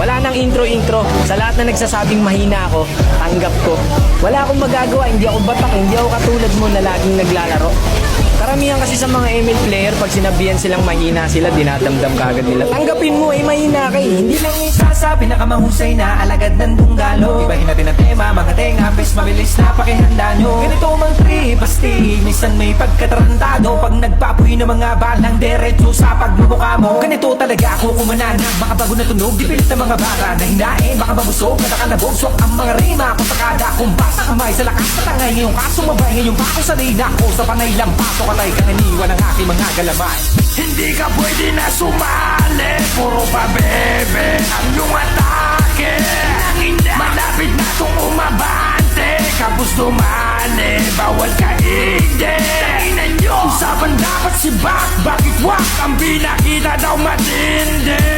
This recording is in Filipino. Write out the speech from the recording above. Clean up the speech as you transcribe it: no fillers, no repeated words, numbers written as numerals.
Wala nang intro-intro. Sa lahat na nagsasabing mahina ako, tanggap ko. Wala akong magagawa, hindi ako batak, hindi ako katulad mo na laging naglalaro. Karamihan kasi sa mga ML player, pag sinabihan silang mahina sila, dinadamdam kagad nila. Tanggapin mo, mahina ka eh. Hindi lang Sasabi na kamahusay na alagad ng dunggalo. Ibahin natin ang tema, mga tenga, pes mabilis na pakihanda nyo. Ganito mang tripasti, minsan may pagkatarantado. Pag nagpapoy ng mga balang derecho sa pagmumukha mo. Ganito talaga ako kumanana, mga bago na tunog. Di pilit ng mga bata na hinain, baka mabusog, natakalabog. Swak ang mga rima, kung sakada, kung basa kamay sa lakas patangay. Ngayong kasumabay, ngayong bako sanay na ako sa panay lang pasok. Patay ka naniwan ng aking mga galamay. Hindi ka pwede na sumali, puro pa bebe ang iyong atake. Malapit na itong umabante, kapos dumali, bawal ka ide. Usapan dapat si Bak, bakit wak ang binakita daw matindi.